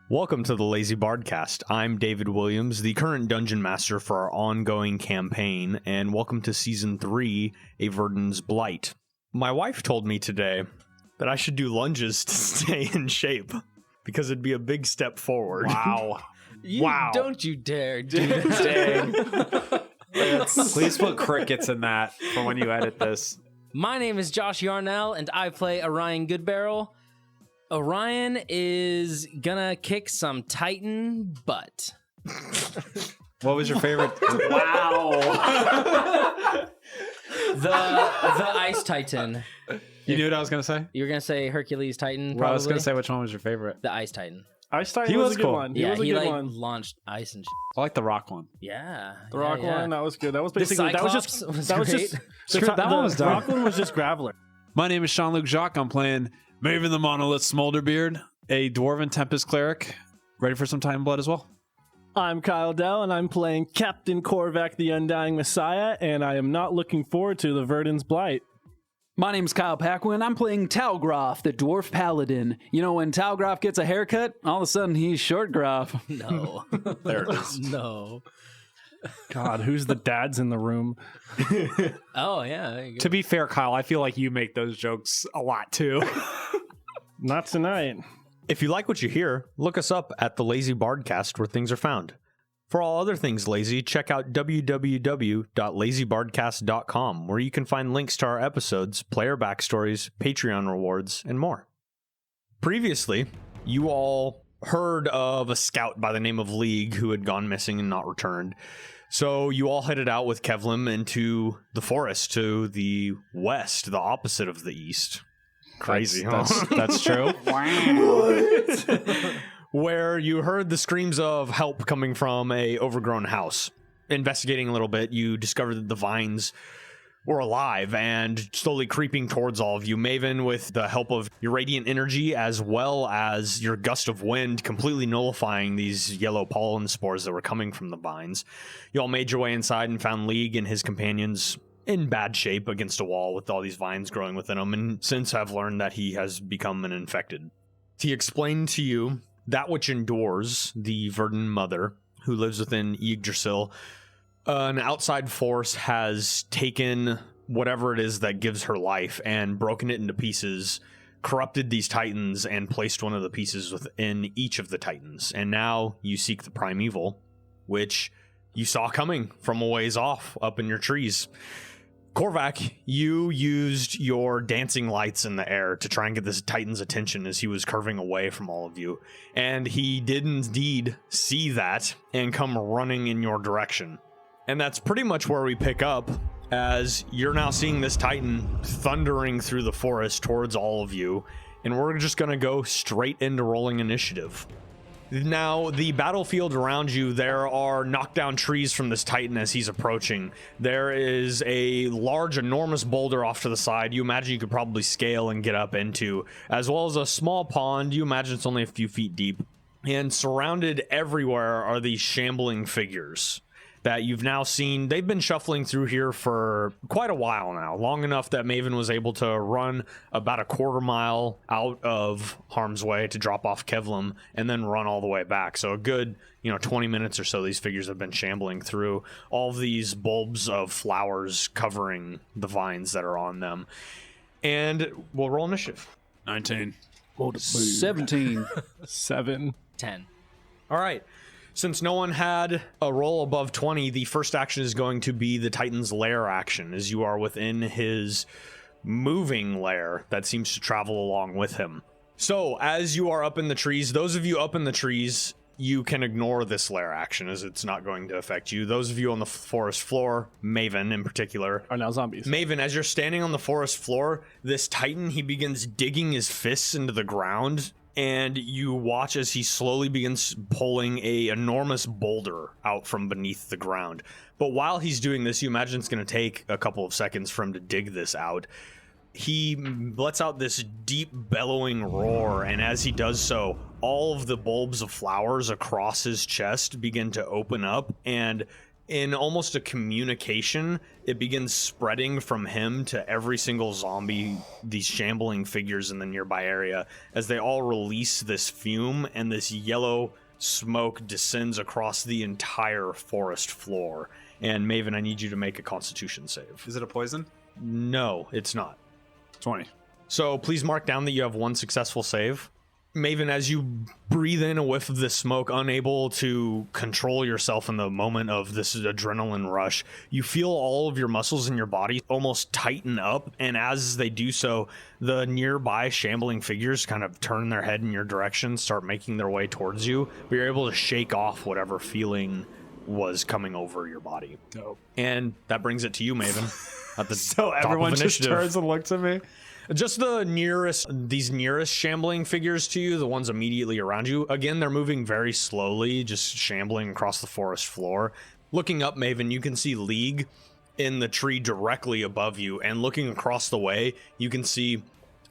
Welcome to the Lazy Bardcast. I'm David Williams, the current Dungeon Master for our ongoing campaign, and welcome to Season 3, A Verdan's Blight. My wife told me today that I should do lunges to stay in shape, because it'd be a big step forward. Wow. Wow. Don't you dare do that. Please put crickets in that for when you edit this. My name is Josh Yarnell, and I play Orion Goodbarrel. Orion is gonna kick some Titan butt. What was your favorite? Wow. the Ice Titan. You knew what I was going to say? You were gonna say Hercules Titan, probably? Well, I was going to say which one was your favorite. The Ice Titan. Ice Titan He was was a good cool. one. He was a good one. launched ice and shit. I like the rock one. Yeah. The rock one, that was good. That was basically that was great. That one was the done. rock one was just Graveler. My name is Sean-Luc Jacques. I'm playing Maven the Monolith Smolderbeard, a Dwarven Tempest Cleric. Ready for some Titan blood as well? I'm Kyle Dell, and I'm playing Captain Korvac, the Undying Messiah, and I am not looking forward to the Verdan's Blight. My name's Kyle Paquin. I'm playing Talgroth, the Dwarf Paladin. You know, when Talgroth gets a haircut, all of a sudden he's Shortgroth. No. There it is. No. God, who's the dads in the room? Oh, yeah. There you go. To be fair, Kyle, I feel like you make those jokes a lot too. Not tonight. If you like what you hear, look us up at the Lazy Bardcast where things are found. For all other things lazy, check out www.lazybardcast.com, where you can find links to our episodes, player backstories, Patreon rewards, and more. Previously, you all heard of a scout by the name of League who had gone missing and not returned. So you all headed out with Kevlim into the forest to the west, the opposite of the east. Crazy, That's true. Where you heard the screams of help coming from a overgrown house. Investigating a little bit, you discovered that the vines were alive and slowly creeping towards all of you. Maven, with the help of your radiant energy as well as your gust of wind, completely nullifying these yellow pollen spores that were coming from the vines. You all made your way inside and found League and his companions in bad shape against a wall with all these vines growing within him, and since have learned that he has become an infected. He explained to you that which endures, the Verdan mother, who lives within Yggdrasil, an outside force has taken whatever it is that gives her life and broken it into pieces, corrupted these titans, and placed one of the pieces within each of the titans. And now you seek the primeval, which you saw coming from a ways off up in your trees. Korvac, you used your dancing lights in the air to try and get this Titan's attention as he was curving away from all of you. And he did indeed see that and come running in your direction. And that's pretty much where we pick up, as you're now seeing this Titan thundering through the forest towards all of you. And we're just going to go straight into rolling initiative. Now, the battlefield around you, there are knockdown trees from this Titan as he's approaching. There is a large, enormous boulder off to the side you imagine you could probably scale and get up into, as well as a small pond you imagine it's only a few feet deep. And surrounded everywhere are these shambling figures that you've now seen. They've been shuffling through here for quite a while now, long enough that Maven was able to run about a quarter mile out of harm's way to drop off Kevlim and then run all the way back. So a good, 20 minutes or so these figures have been shambling through all of these bulbs of flowers covering the vines that are on them. And we'll roll initiative. 19. 17. 7. 10. All right. Since no one had a roll above 20, the first action is going to be the Titan's Lair action, as you are within his moving lair that seems to travel along with him. So, as you are up in the trees, those of you up in the trees, you can ignore this lair action, as it's not going to affect you. Those of you on the forest floor, Maven in particular, Are now zombies. Maven, as you're standing on the forest floor, this Titan, he begins digging his fists into the ground, and you watch as he slowly begins pulling a enormous boulder out from beneath the ground. But while he's doing this, you imagine it's going to take a couple of seconds for him to dig this out. He lets out this deep bellowing roar, and as he does so, all of the bulbs of flowers across his chest begin to open up, and in almost a communication, it begins spreading from him to every single zombie, these shambling figures in the nearby area, as they all release this fume, and this yellow smoke descends across the entire forest floor. And Maven, I need you to make a Constitution save. Is it a poison? No, it's not. 20. So please mark down that you have one successful save. Maven, as you breathe in a whiff of this smoke, unable to control yourself in the moment of this adrenaline rush, you feel all of your muscles in your body almost tighten up, and as they do so, the nearby shambling figures kind of turn their head in your direction, start making their way towards you, but you're able to shake off whatever feeling was coming over your body. Dope. And that brings it to you, Maven. At the So top everyone of just initiative. turns and looks at me. Just these nearest shambling figures to you, the ones immediately around you. Again, they're moving very slowly, just shambling across the forest floor. Looking up, Maven, you can see League in the tree directly above you, and looking across the way, you can see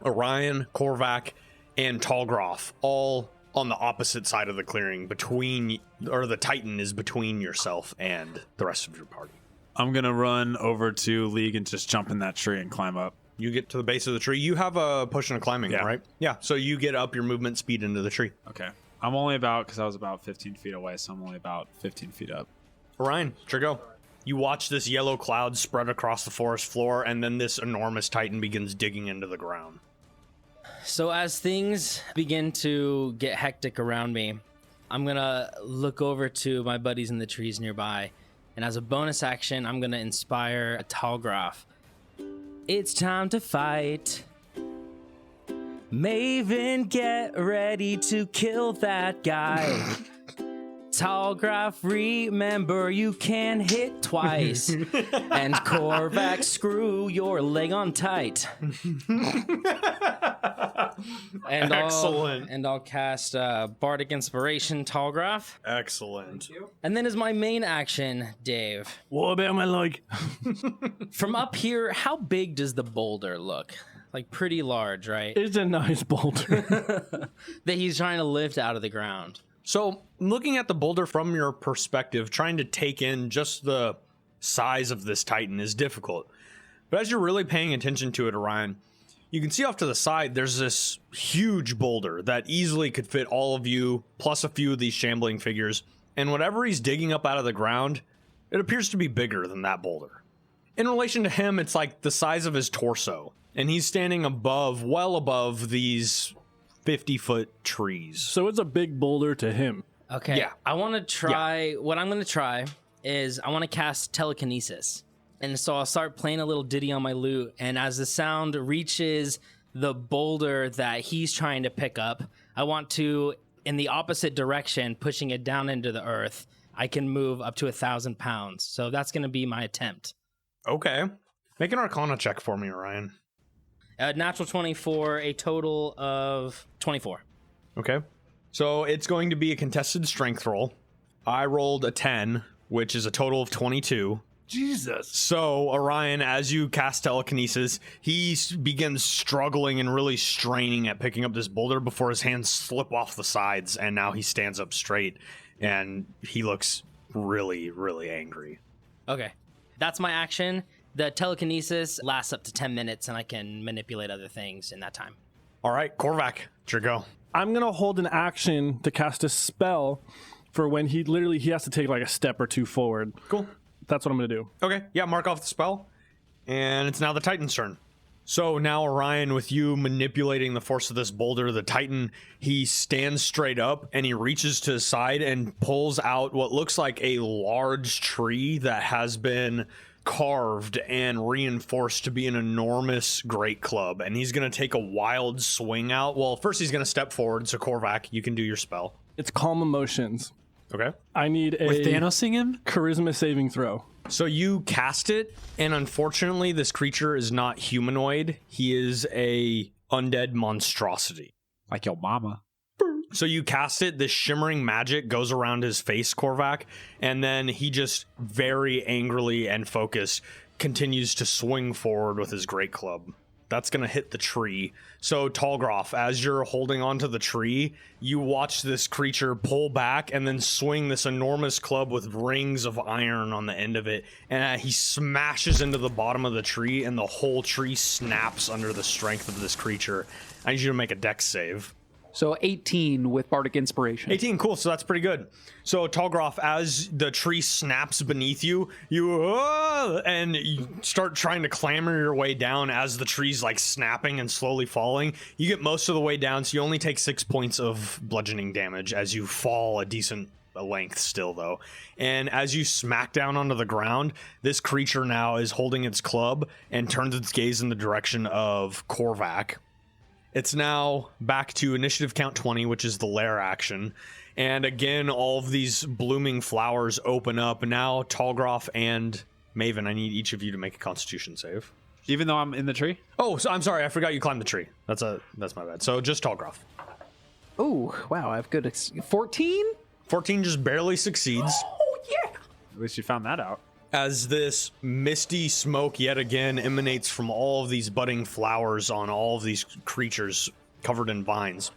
Orion, Korvac, and Talgroth all on the opposite side of the clearing, the Titan is between yourself and the rest of your party. I'm going to run over to League and just jump in that tree and climb up. You get to the base of the tree. You have a potion of climbing, Yeah. right? Yeah. So you get up your movement speed into the tree. Okay. I'm only because I was about 15 feet away, so I'm only about 15 feet up. Orion, Trigo. You watch this yellow cloud spread across the forest floor, and then this enormous Titan begins digging into the ground. So as things begin to get hectic around me, I'm gonna look over to my buddies in the trees nearby, and as a bonus action, I'm gonna inspire a Talgroth. It's time to fight. Maven, get ready to kill that guy. Talgroth, remember you can hit twice. And Korvac, screw your leg on tight. And Excellent. I'll cast Bardic Inspiration, Talgroth. Excellent. And then as my main action, Dave, What about my leg? from up here, how big does the boulder look? Like pretty large, right? It's a nice boulder. That he's trying to lift out of the ground. So, looking at the boulder from your perspective, trying to take in just the size of this Titan is difficult. But as you're really paying attention to it, Orion, you can see off to the side, there's this huge boulder that easily could fit all of you, plus a few of these shambling figures. And whatever he's digging up out of the ground, it appears to be bigger than that boulder. In relation to him, it's like the size of his torso. And he's standing well above these 50-foot trees. So it's a big boulder to him. Okay. Yeah. I want to try. What I'm going to try is I want to cast telekinesis. And so I'll start playing a little ditty on my lute. And as the sound reaches the boulder that he's trying to pick up, I want to, in the opposite direction, pushing it down into the earth, I can move up to 1,000 pounds. So that's going to be my attempt. Okay. Make an Arcana check for me, Orion. Natural 24, a total of 24. Okay. So it's going to be a contested strength roll. I rolled a 10, which is a total of 22. Jesus. So Orion, as you cast telekinesis, he begins struggling and really straining at picking up this boulder before his hands slip off the sides, and now he stands up straight, and he looks really, really angry. Okay. That's my action. The telekinesis lasts up to 10 minutes, and I can manipulate other things in that time. All right, Korvac, it's your go. I'm going to hold an action to cast a spell for when he has to take like a step or two forward. Cool. That's what I'm going to do. Okay, yeah, mark off the spell. And it's now the Titan's turn. So now Orion, with you manipulating the force of this boulder, the Titan, he stands straight up and he reaches to his side and pulls out what looks like a large tree that has been carved and reinforced to be an enormous great club. And he's going to take a wild swing out. Well, first he's going to step forward. So Korvac, you can do your spell. It's Calm Emotions. Okay. I need a With Thanos singing? charisma saving throw. So you cast it, and unfortunately, this creature is not humanoid. He is a undead monstrosity. Like your mama. So you cast it, this shimmering magic goes around his face, Korvac, and then he just very angrily and focused continues to swing forward with his great club. That's going to hit the tree. So, Talgroff, as you're holding onto the tree, you watch this creature pull back and then swing this enormous club with rings of iron on the end of it. And he smashes into the bottom of the tree, and the whole tree snaps under the strength of this creature. I need you to make a dex save. So 18 with Bardic Inspiration. 18, cool. So that's pretty good. So Talgroff, as the tree snaps beneath you, and you start trying to clamber your way down as the tree's like snapping and slowly falling. You get most of the way down, so you only take 6 points of bludgeoning damage as you fall a decent length still, though. And as you smack down onto the ground, this creature now is holding its club and turns its gaze in the direction of Korvac. It's now back to initiative count 20, which is the Lair action. And again, all of these blooming flowers open up. Now, Talgroff and Maven, I need each of you to make a Constitution save. Even though I'm in the tree? Oh, so I'm sorry. I forgot you climbed the tree. That's my bad. So just Talgroff. Oh, wow. I have good. 14? 14 just barely succeeds. Oh, yeah. At least you found that out. As this misty smoke yet again emanates from all of these budding flowers on all of these creatures covered in vines.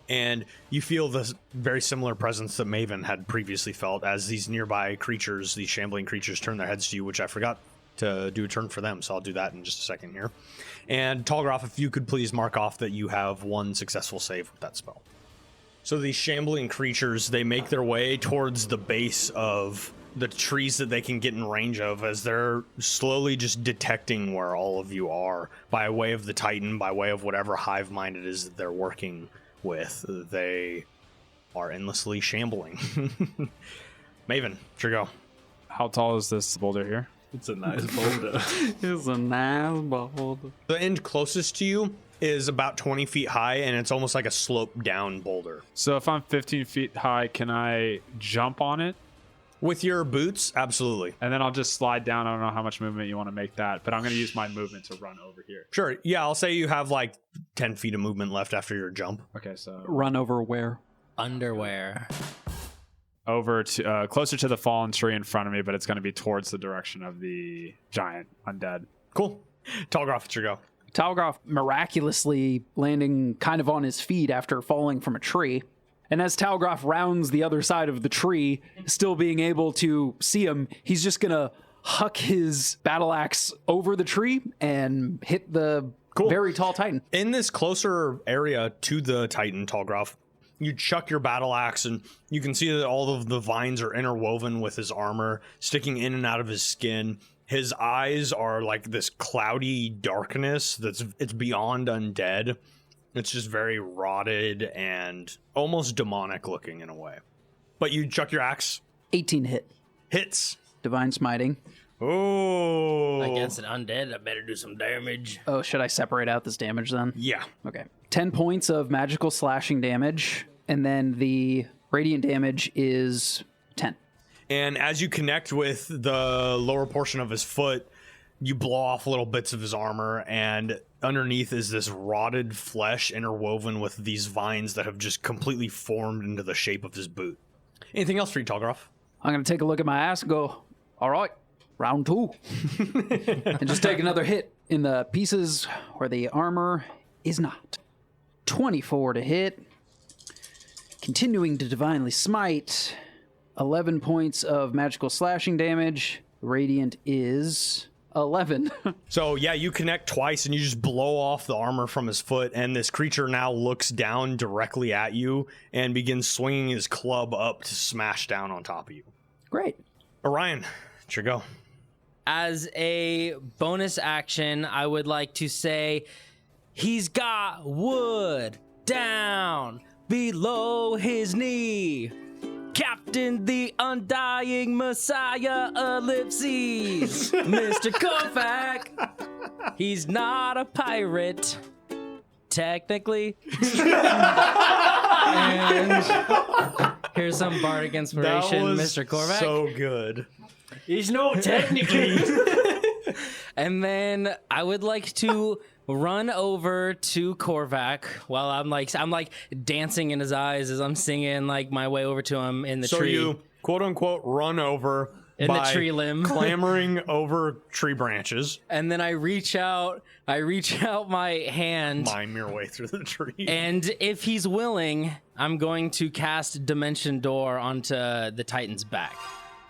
And you feel this very similar presence that Maven had previously felt as these nearby creatures, these shambling creatures, turn their heads to you, which I forgot to do a turn for them, so I'll do that in just a second here. And Talgroff, if you could please mark off that you have one successful save with that spell. So these shambling creatures, they make their way towards the base of the trees that they can get in range of as they're slowly just detecting where all of you are by way of the Titan, by way of whatever hive mind it is that they're working with. They are endlessly shambling. Maven, sure go. How tall is this boulder here? It's a nice boulder. It's a nice boulder. The end closest to you is about 20 feet high, and it's almost like a slope down boulder. So if I'm 15 feet high, can I jump on it? With your boots, absolutely. And then I'll just slide down. I don't know how much movement you want to make that, but I'm going to use my movement to run over here. Sure. Yeah, I'll say you have like 10 feet of movement left after your jump. Okay, so Run over where? Underwear. over to closer to the fallen tree in front of me, but it's going to be towards the direction of the giant undead. Cool. Talgroff, it's your go. Talgroff miraculously landing kind of on his feet after falling from a tree. And as Talgroff rounds the other side of the tree, still being able to see him, he's just going to huck his battle axe over the tree and hit the very tall Titan. In this closer area to the Titan, Talgroff, you chuck your battle axe and you can see that all of the vines are interwoven with his armor, sticking in and out of his skin. His eyes are like this cloudy darkness it's beyond undead. It's just very rotted and almost demonic looking in a way. But you chuck your axe. 18 hit. Hits. Divine Smiting. Oh. Against an undead, I better do some damage. Oh, should I separate out this damage then? Yeah. Okay. 10 points of magical slashing damage, and then the radiant damage is 10. And as you connect with the lower portion of his foot, you blow off little bits of his armor, and underneath is this rotted flesh interwoven with these vines that have just completely formed into the shape of his boot. Anything else for you, Talgroff? I'm going to take a look at my ass and go, all right, round 2. And just take another hit in the pieces where the armor is not. 24 to hit. Continuing to divinely smite. 11 points of magical slashing damage. Radiant is 11. So yeah, you connect twice and you just blow off the armor from his foot, and this creature now looks down directly at you and begins swinging his club up to smash down on top of you. Great. Orion, it's your go. As a bonus action, I would like to say he's got wood down below his knee. Captain the Undying Messiah Ellipses, Mr. Kovac. He's not a pirate, technically. And here's some bardic inspiration, Mr. Kovac. So good. He's no technically. And then I would like to run over to Korvac while I'm like dancing in his eyes as I'm singing like my way over to him in the So tree. you quote unquote run over, in the by tree limb. clambering over tree branches. And then I reach out my hand. Mime your way through the tree. And if he's willing, I'm going to cast Dimension Door onto the Titan's back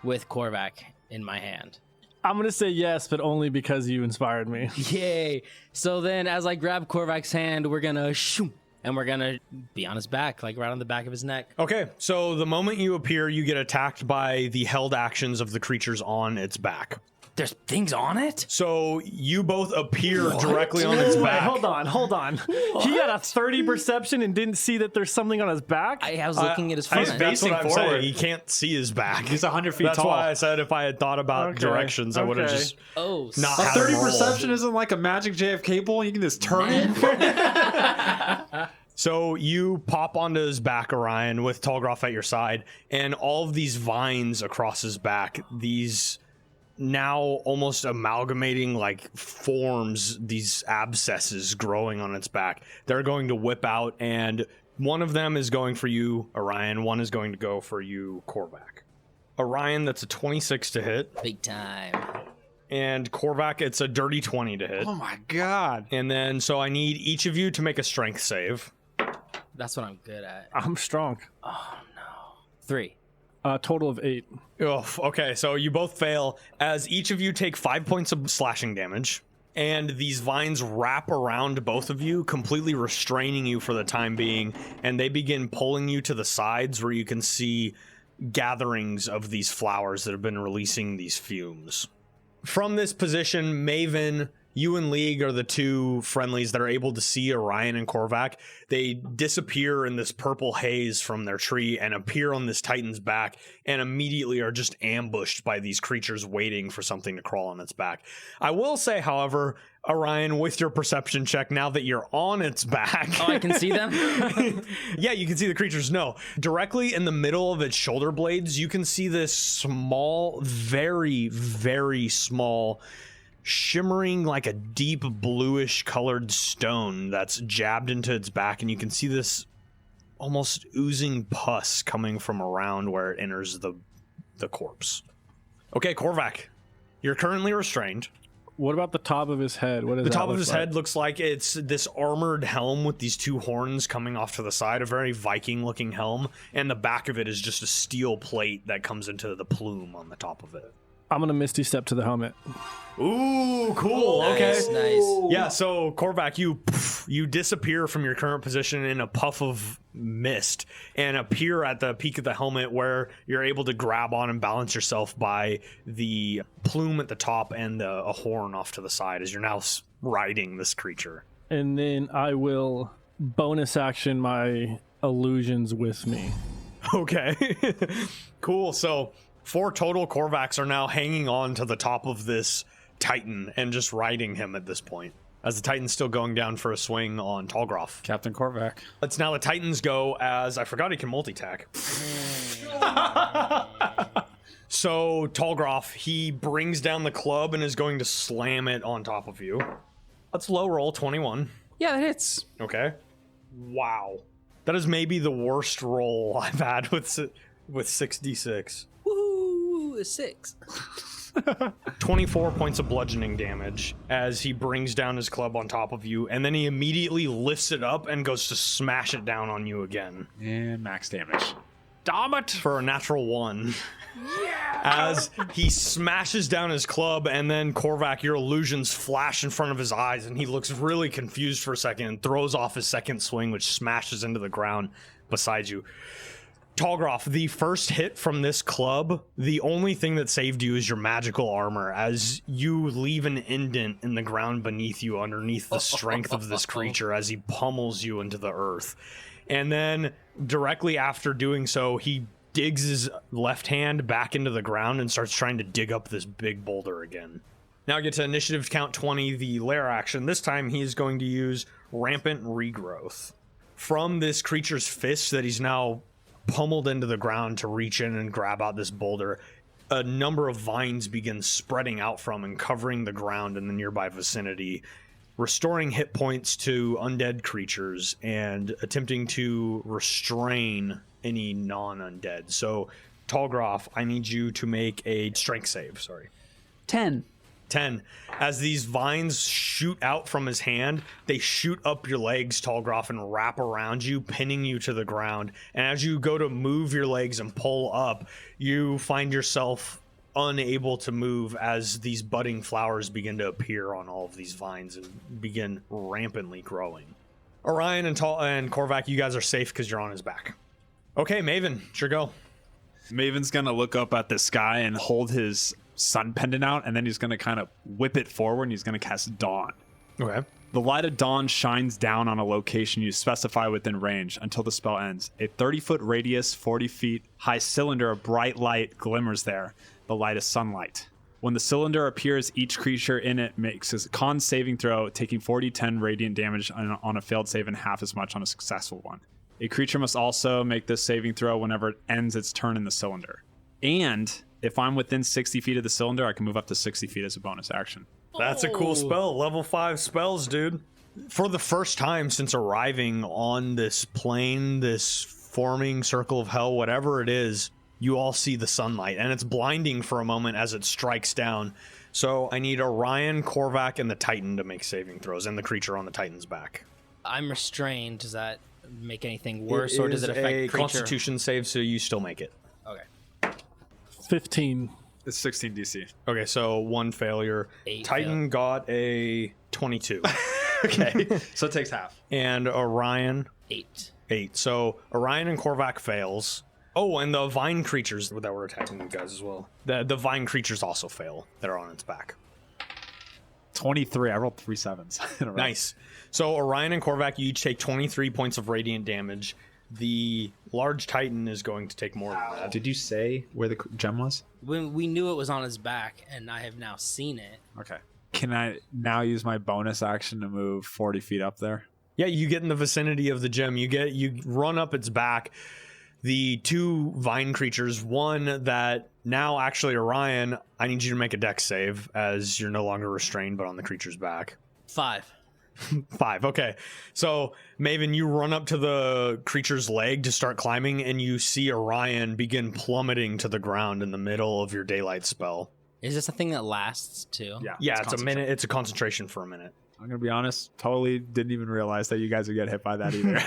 with Korvac in my hand. I'm going to say yes, but only because you inspired me. Yay. So then as I grab Korvac's hand, we're going to shoom, and we're going to be on his back, like right on the back of his neck. Okay, so the moment you appear, you get attacked by the held actions of the creatures on its back. There's things on it? So you both appear directly on its Wait, back. hold on. He got a 30 perception and didn't see that there's something on his back? I was looking at his front. That's what I'm Facing forward. saying. He can't see his back. He's 100 feet That's tall. why I said if I had thought about directions, I would have just Oh, not A had 30 him roll. perception isn't like a magic JFK ball. You can just turn it. So you pop onto his back, Orion, with Talgroth at your side, and all of these vines across his back, these now almost amalgamating like forms, these abscesses growing on its back. They're going to whip out, and one of them is going for you, Orion. One is going to go for you, Korvac. Orion, that's a 26 to hit. big time. And Korvac, it's a dirty 20 to hit. Oh my god. And then, so I need each of you to make a strength save. That's what I'm good at. I'm strong. 3. Total of 8. Oh, okay, so you both fail as each of you take 5 points of slashing damage, and these vines wrap around both of you, completely restraining you for the time being, and they begin pulling you to the sides where you can see gatherings of these flowers that have been releasing these fumes. From this position, Maven, you and League are the two friendlies that are able to see Orion and Korvac. They disappear in this purple haze from their tree and appear on this Titan's back, and immediately are just ambushed by these creatures waiting for something to crawl on its back. I will say, however, Orion, with your perception check, now that you're on its back... Oh, I can see them? Yeah, you can see the creatures. No. Directly in the middle of its shoulder blades, you can see this small, very, very small, shimmering like a deep bluish colored stone that's jabbed into its back, and you can see this almost oozing pus coming from around where it enters the corpse. Okay, Korvac, you're currently restrained. What about the top of his head? What does The that top of look his like? head looks like it's this armored helm with these two horns coming off to the side, a very Viking looking helm, and the back of it is just a steel plate that comes into the plume on the top of it. I'm going to Misty Step to the helmet. Ooh, cool. Okay. Nice. Yeah, so Korvac, you disappear from your current position in a puff of mist and appear at the peak of the helmet where you're able to grab on and balance yourself by the plume at the top and a horn off to the side as you're now riding this creature. And then I will bonus action my illusions with me. Okay. Cool. So 4 total Korvacs are now hanging on to the top of this Titan and just riding him at this point, as the Titan's still going down for a swing on Talgroth. Captain Korvac. Let's now the Titans go as I forgot he can multi-tack. So Talgroth, he brings down the club and is going to slam it on top of you. Let's low roll 21. Yeah, that hits. Okay. Wow. That is maybe the worst roll I've had with 6d6. Woo, 6. 24 points of bludgeoning damage as he brings down his club on top of you, and then he immediately lifts it up and goes to smash it down on you again. And max damage. Damn it! For a natural 1. As he smashes down his club, and then Korvac, your illusions flash in front of his eyes, and he looks really confused for a second and throws off his second swing, which smashes into the ground beside you. Talgroth, the first hit from this club, the only thing that saved you is your magical armor, as you leave an indent in the ground beneath you underneath the strength of this creature as he pummels you into the earth. And then directly after doing so, he digs his left hand back into the ground and starts trying to dig up this big boulder again. Now get to initiative count 20, the Lair action. This time he is going to use Rampant Regrowth. From this creature's fist that he's now pummeled into the ground to reach in and grab out this boulder, a number of vines begin spreading out from and covering the ground in the nearby vicinity, restoring hit points to undead creatures and attempting to restrain any non-undead. So Tallgroff, I need you to make a strength save. Sorry. 10. 10. As these vines shoot out from his hand, they shoot up your legs, Tallgroff, and wrap around you, pinning you to the ground. And as you go to move your legs and pull up, you find yourself unable to move as these budding flowers begin to appear on all of these vines and begin rampantly growing. Orion and Korvac, you guys are safe because you're on his back. Okay, Maven, sure go. Maven's gonna look up at the sky and hold his sun pendant out, and then he's gonna kind of whip it forward and he's gonna cast Dawn. Okay. The light of dawn shines down on a location you specify within range until the spell ends. A 30-foot radius, 40 feet high cylinder of bright light glimmers there. The light is sunlight. When the cylinder appears, each creature in it makes a con saving throw, taking 40-10 radiant damage on a failed save and half as much on a successful one. A creature must also make this saving throw whenever it ends its turn in the cylinder. And if I'm within 60 feet of the cylinder, I can move up to 60 feet as a bonus action. That's a cool spell. Level 5 spells, dude. For the first time since arriving on this plane, this forming circle of hell, whatever it is, you all see the sunlight, and it's blinding for a moment as it strikes down. So I need Orion, Korvac, and the Titan to make saving throws, and the creature on the Titan's back. I'm restrained. Does that make anything worse, or does it affect a creature? Constitution save, so you still make it. Okay. 15. It's 16 DC. Okay, so 1 failure. 8 Titan got a 22. Okay. So it takes half. And Orion, 8. 8. So Orion and Korvac fails. Oh, and the vine creatures that were attacking you guys as well. The vine creatures also fail that are on its back. 23. I rolled 3 sevens. in a row. Nice. So Orion and Korvac, you each take 23 points of radiant damage. The large Titan is going to take more than that. Did you say where the gem was? When we knew it was on his back, and I have now seen it. Okay. Can I now use my bonus action to move 40 feet up there? Yeah, you get in the vicinity of the gem. You run up its back. The 2 vine creatures, one that now actually Orion, I need you to make a dex save as you're no longer restrained, but on the creature's back. 5. 5. Okay. So Maven, you run up to the creature's leg to start climbing, and you see Orion begin plummeting to the ground in the middle of your daylight spell. Is this a thing that lasts too? Yeah, it's a minute. It's a concentration for a minute. I'm going to be honest, totally didn't even realize that you guys would get hit by that either.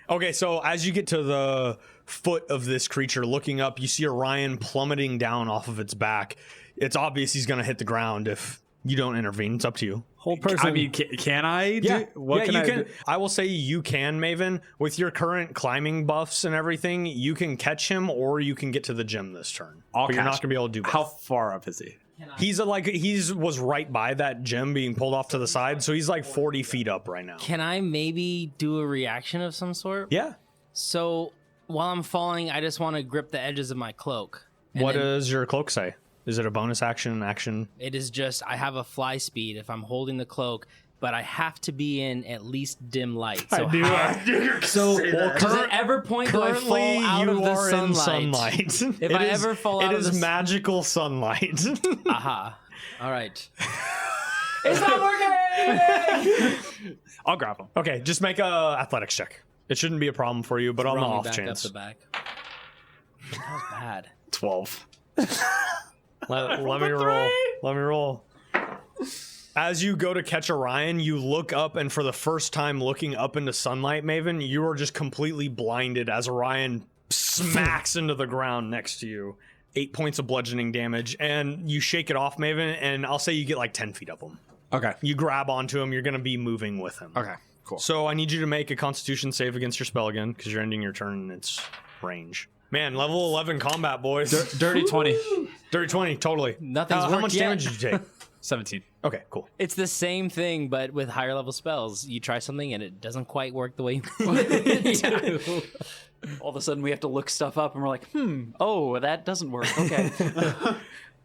Okay, so as you get to the foot of this creature, looking up, you see Orion plummeting down off of its back. It's obvious he's going to hit the ground if you don't intervene. It's up to you. Hold person. I mean, can I do? Yeah, What can you I can. do? I will say you can, Maven. With your current climbing buffs and everything, you can catch him, or you can get to the gym this turn. I'll But you're not catch going to be able to do both. How far up is he? He's was right by that gym being pulled off to the side, so he's like 40 feet up right now. Can I maybe do a reaction of some sort? Yeah. So while I'm falling, I just want to grip the edges of my cloak. And What then does your cloak say? Is it a bonus action? It is just, I have a fly speed if I'm holding the cloak, but I have to be in at least dim light. So does at every point do I fall Currently, out you of the are in sunlight? sunlight. If I ever fall out of it the is sun- magical sunlight. Aha. All right. It's not working! I'll grab him. Okay, just make a athletics check. It shouldn't be a problem for you, but on the Roll me off back chance. up the back. That was bad. 12. Let me roll. Let me roll. As you go to catch Orion, you look up, and for the first time looking up into sunlight, Maven, you are just completely blinded as Orion smacks into the ground next to you. 8 points of bludgeoning damage, and you shake it off, Maven, and I'll say you get like 10 feet of him. Okay. You grab onto him, you're going to be moving with him. Okay. Cool. So I need you to make a Constitution save against your spell again, because you're ending your turn in its range. Man, level 11 combat, boys. Dirty 20. Dirty 20, totally. Nothing's How worked much yet. damage did you take? 17. Okay, cool. It's the same thing, but with higher level spells. You try something and it doesn't quite work the way you do. All of a sudden, we have to look stuff up, and we're like, oh, that doesn't work. Okay.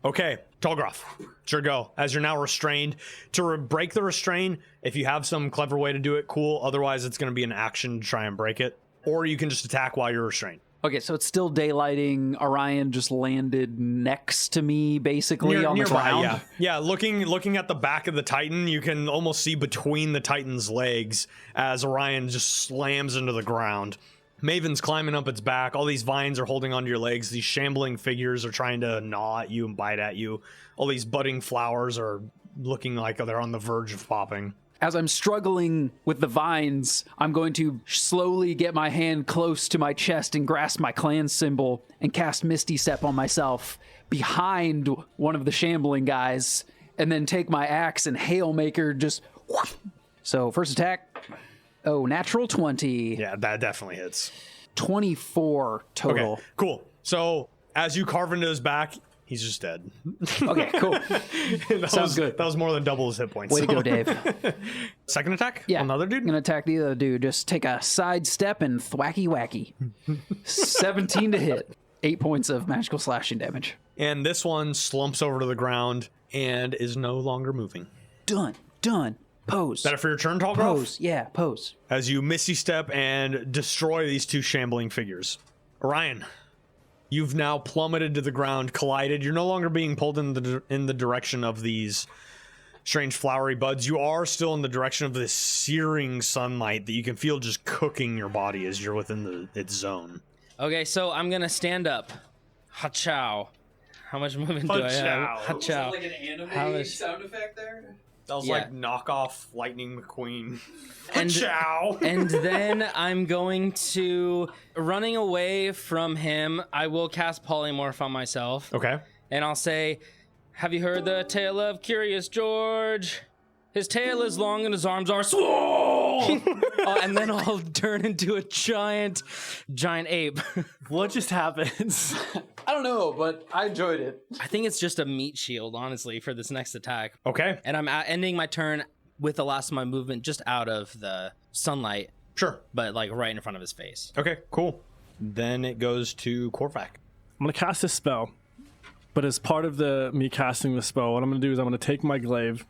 Okay, Tallgroff, sure go. As you're now restrained, to break the restraint, if you have some clever way to do it, cool. Otherwise, it's going to be an action to try and break it. Or you can just attack while you're restrained. Okay, so it's still daylighting. Orion just landed next to me, basically, on the Nearby, ground. yeah. Yeah, looking at the back of the Titan, you can almost see between the Titan's legs as Orion just slams into the ground. Maven's climbing up its back. All these vines are holding onto your legs. These shambling figures are trying to gnaw at you and bite at you. All these budding flowers are looking like they're on the verge of popping. As I'm struggling with the vines, I'm going to slowly get my hand close to my chest and grasp my clan symbol and cast Misty Step on myself behind one of the shambling guys, and then take my axe and Hailmaker just... So, first attack. Oh, natural 20. Yeah, that definitely hits. 24 total. Okay, cool. So as you carve into his back, he's just dead. Okay, cool. Sounds good. That was more than double his hit points. Way to go, Dave. Second attack? Yeah. Another dude? I'm going to attack the other dude. Just take a side step and thwacky wacky. 17 to hit. 8 points of magical slashing damage. And this one slumps over to the ground and is no longer moving. Done. Pose. Is that it for your turn, Tallgrove? Pose. Yeah, pose. As you Misty Step and destroy these two shambling figures. Orion, you've now plummeted to the ground, collided. You're no longer being pulled in the direction of these strange flowery buds. You are still in the direction of this searing sunlight that you can feel just cooking your body as you're within its zone. Okay, so I'm gonna stand up. Ha-chow. How much movement do I have? Ha-chow. Like an anime How much- sound effect there? That was Yeah. like knockoff Lightning McQueen. And- Ciao. And then I'm going to, running away from him, I will cast Polymorph on myself. Okay. And I'll say, have you heard the tale of Curious George? His tail is long and his arms are swole. And then I'll turn into a giant ape. What just happened? I don't know, but I enjoyed it. I think it's just a meat shield, honestly, for this next attack. Okay. And I'm ending my turn with the last of my movement just out of the sunlight, Sure. but like right in front of his face. Okay, cool. Then it goes to Korvac. I'm going to cast a spell. But as part of me casting the spell, what I'm going to do is I'm going to take my glaive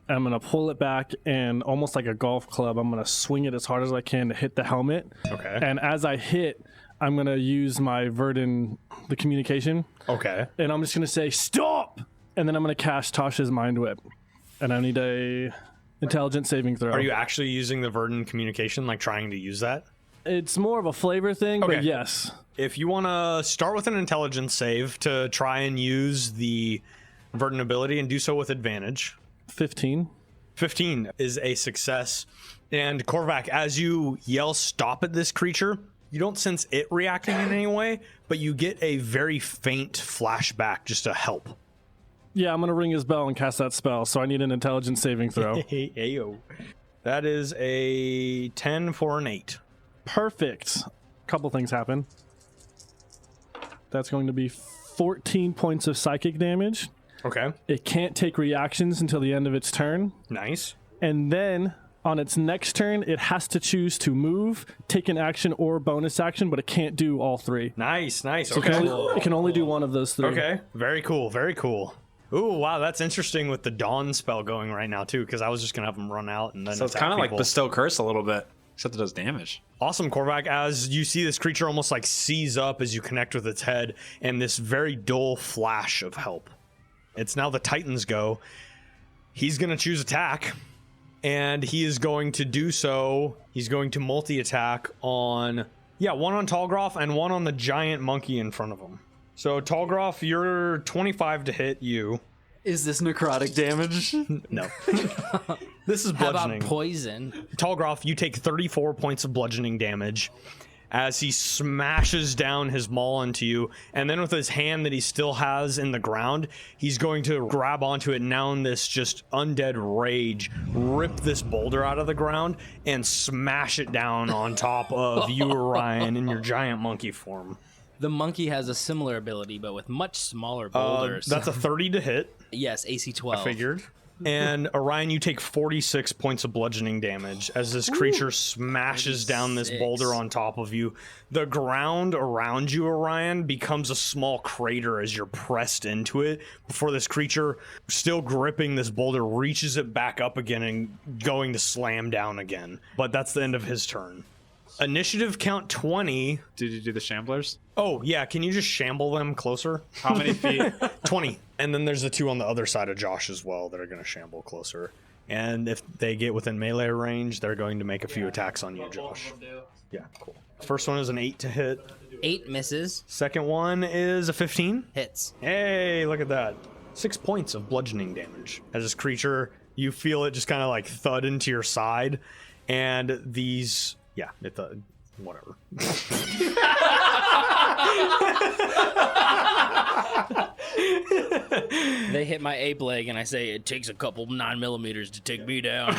and I'm going to pull it back, and almost like a golf club, I'm going to swing it as hard as I can to hit the helmet. Okay. And as I hit, I'm going to use my Verdan, the communication, Okay. and I'm just going to say, stop! And then I'm going to cast Tasha's Mind Whip. And I need a intelligence saving throw. Are you actually using the Verdan communication, like trying to use that? It's more of a flavor thing, Okay. but yes. If you want to start with an intelligence save to try and use the Verdan ability and do so with advantage. 15. 15 is a success. And Korvac, as you yell stop at this creature, you don't sense it reacting in any way, but you get a very faint flashback just to help. Yeah, I'm going to ring his bell and cast that spell, so I need an intelligence saving throw. Ayo. That is a 10 for an 8. Perfect. Couple things happen. That's going to be 14 points of psychic damage. Okay. It can't take reactions until the end of its turn. Nice. And then on its next turn, it has to choose to move, take an action, or bonus action, but it can't do all three. Nice. So Okay. it can only do one of those three. Okay. Very cool. Ooh, wow, that's interesting with the Dawn spell going right now, too, because I was just going to have them run out and then So it's attack kind of like people. Bestow Curse a little bit, except it does damage. Awesome, Korvac. As you see this creature almost like seize up as you connect with its head, and this very dull flash of help. It's now the Titan's go. He's going to choose attack, and he is going to do so. He's going to multi-attack on, one on Tallgroff and one on the giant monkey in front of him. So Tallgroff, you're 25 to hit you. Is this necrotic damage? No. This is How about bludgeoning. poison? Tallgroff, you take 34 points of bludgeoning damage as he smashes down his maul into you, and then with his hand that he still has in the ground, he's going to grab onto it now in this just undead rage, rip this boulder out of the ground, and smash it down on top of you, Orion, in your giant monkey form. The monkey has a similar ability, but with much smaller boulders. That's a 30 to hit, yes, AC 12. figured. And Orion, you take 46 points of bludgeoning damage as this creature smashes down this 46. boulder on top of you. The ground around you, Orion, becomes a small crater as you're pressed into it before this creature, still gripping this boulder, reaches it back up again and going to slam down again. But that's the end of his turn. Initiative count 20. Did you do the Shamblers? Oh, yeah. Can you just shamble them closer? How many feet? 20. And then there's the two on the other side of Josh as well that are going to shamble closer. And if they get within melee range, they're going to make a few attacks on you, Josh. Yeah, cool. First one is an 8 to hit. 8 misses. Second one is a 15. Hits. Hey, look at that. 6 points of bludgeoning damage. As this creature, you feel it just kind of like thud into your side, and these, yeah, it thud. Whatever. They hit my ape leg, and I say, it takes a couple 9mm to take me down.